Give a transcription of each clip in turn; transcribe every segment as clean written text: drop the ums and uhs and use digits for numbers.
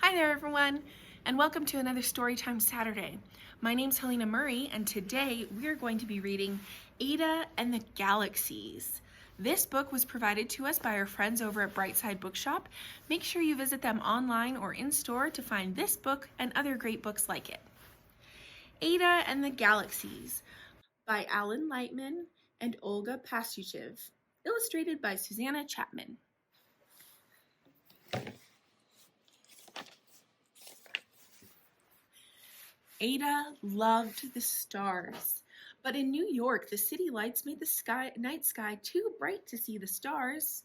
Hi there everyone, and welcome to another Storytime Saturday. My name's Helena Murray, and today we're going to be reading Ada and the Galaxies. This book was provided to us by our friends over at Brightside Bookshop. Make sure you visit them online or in store to find this book and other great books like it. Ada and the Galaxies by Alan Lightman and Olga Pastuchev, illustrated by Susanna Chapman. Ada loved the stars, but in New York, the city lights made the night sky too bright to see the stars.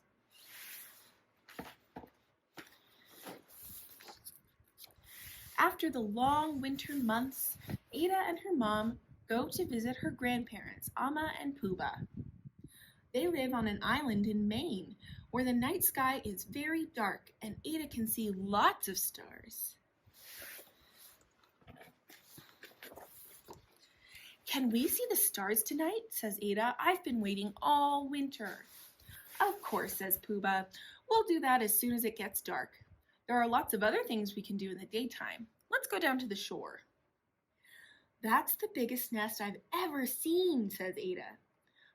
After the long winter months, Ada and her mom go to visit her grandparents, Amma and Pooba. They live on an island in Maine, where the night sky is very dark and Ada can see lots of stars. "Can we see the stars tonight?" says Ada. "I've been waiting all winter." "Of course," says Pooba. "We'll do that as soon as it gets dark. There are lots of other things we can do in the daytime. Let's go down to the shore." "That's the biggest nest I've ever seen," says Ada.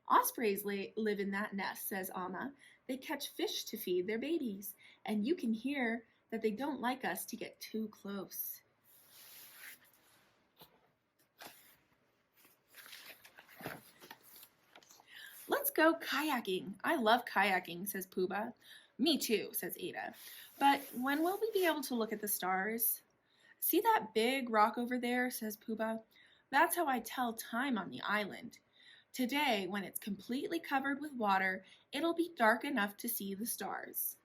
"Ospreys live in that nest," says Amma. "They catch fish to feed their babies, and you can hear that they don't like us to get too close." "Let's go kayaking. I love kayaking," says Pooba. "Me too," says Ada. "But when will we be able to look at the stars?" "See that big rock over there?" says Pooba. "That's how I tell time on the island. Today, when it's completely covered with water, it'll be dark enough to see the stars."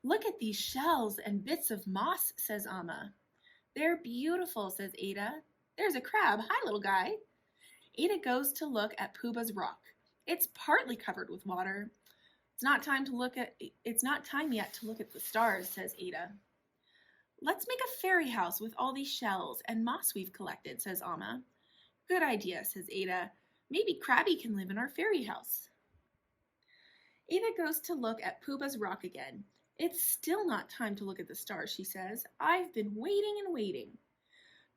"Look at these shells and bits of moss," says Amma. "They're beautiful," says Ada. "There's a crab. Hi, little guy." Ada goes to look at Pooba's rock. It's partly covered with water. It's not time yet to look at the stars," says Ada. "Let's make a fairy house with all these shells and moss we've collected," says Amma. "Good idea," says Ada. "Maybe Krabby can live in our fairy house." Ada goes to look at Pooba's rock again. "It's still not time to look at the stars," she says. "I've been waiting and waiting."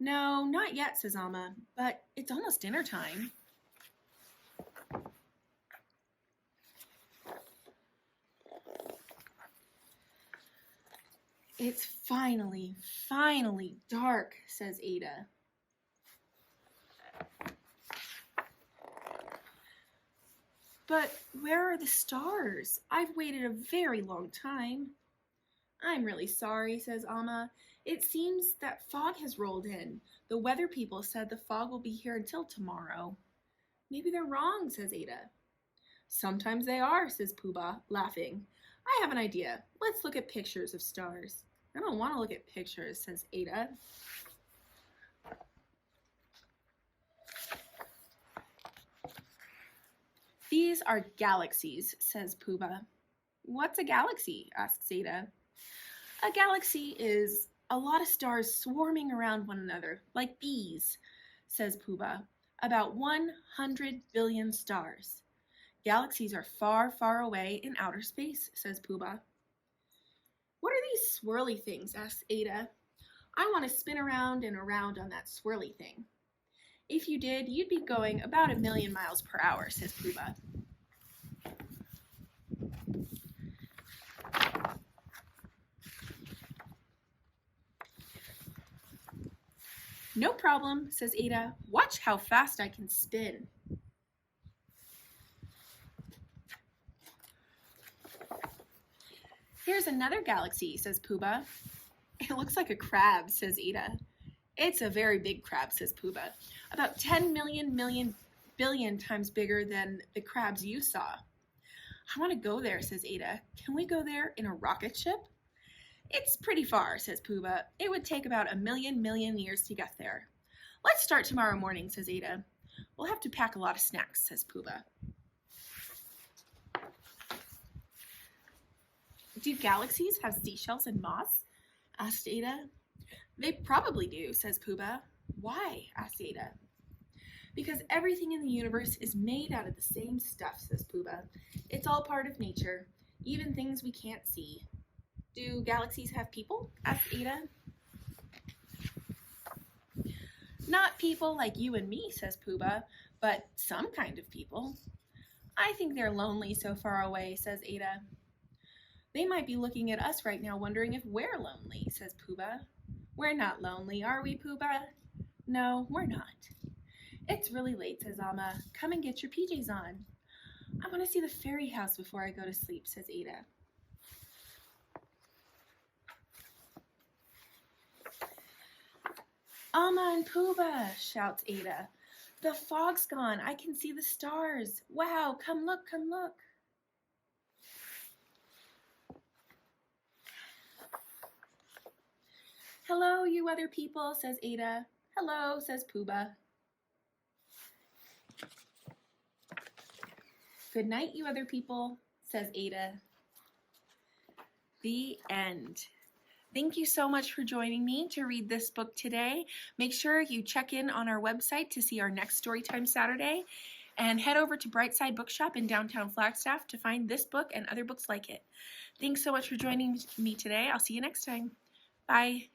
"No, not yet," says Amma, "but it's almost dinner time." "It's finally dark," says Ada. "But where are the stars? I've waited a very long time." "I'm really sorry," says Amma. "It seems that fog has rolled in. The weather people said the fog will be here until tomorrow." "Maybe they're wrong," says Ada. "Sometimes they are," says Pooba, laughing. "I have an idea. Let's look at pictures of stars." "I don't want to look at pictures," says Ada. "These are galaxies," says Pooba. "What's a galaxy?" asks Ada. "A galaxy is a lot of stars swarming around one another, like bees," says Pooba. "About 100 billion stars. Galaxies are far, far away in outer space," says Pooba. "What are these swirly things?" asks Ada. "I want to spin around and around on that swirly thing." "If you did, you'd be going about 1,000,000 miles per hour," says Pooba. "No problem," says Ada. "Watch how fast I can spin." "Here's another galaxy," says Pooba. "It looks like a crab," says Ada. "It's a very big crab," says Pooba. "About 10 million billion times bigger than the crabs you saw." "I want to go there," says Ada. "Can we go there in a rocket ship?" "It's pretty far," says Pooba. "It would take about 1,000,000 years to get there." "Let's start tomorrow morning," says Ada. "We'll have to pack a lot of snacks," says Pooba. "Do galaxies have seashells and moss?" asked Ada. "They probably do," says Pooba. "Why?" asked Ada. Because everything in the universe is made out of the same stuff, says Pooba. It's all part of nature, even things we can't see. Do galaxies have people? Asked Ada. Not people like you and me, says Pooba, but some kind of people. I think they're lonely so far away, says Ada. They might be looking at us right now wondering if we're lonely, says Pooba. We're not lonely, are we, Pooba? No, we're not. It's really late, says Amma. Come and get your PJs on. I want to see the fairy house before I go to sleep, says Ada. Amma and Pooba, shouts Ada. The fog's gone. I can see the stars. Wow, come look, come look. Hello, you other people, says Ada. Hello, says Pooba. Good night, you other people, says Ada. The end. Thank you so much for joining me to read this book today. Make sure you check in on our website to see our next Storytime Saturday, and head over to Brightside Bookshop in downtown Flagstaff to find this book and other books like it. Thanks so much for joining me today. I'll see you next time. Bye.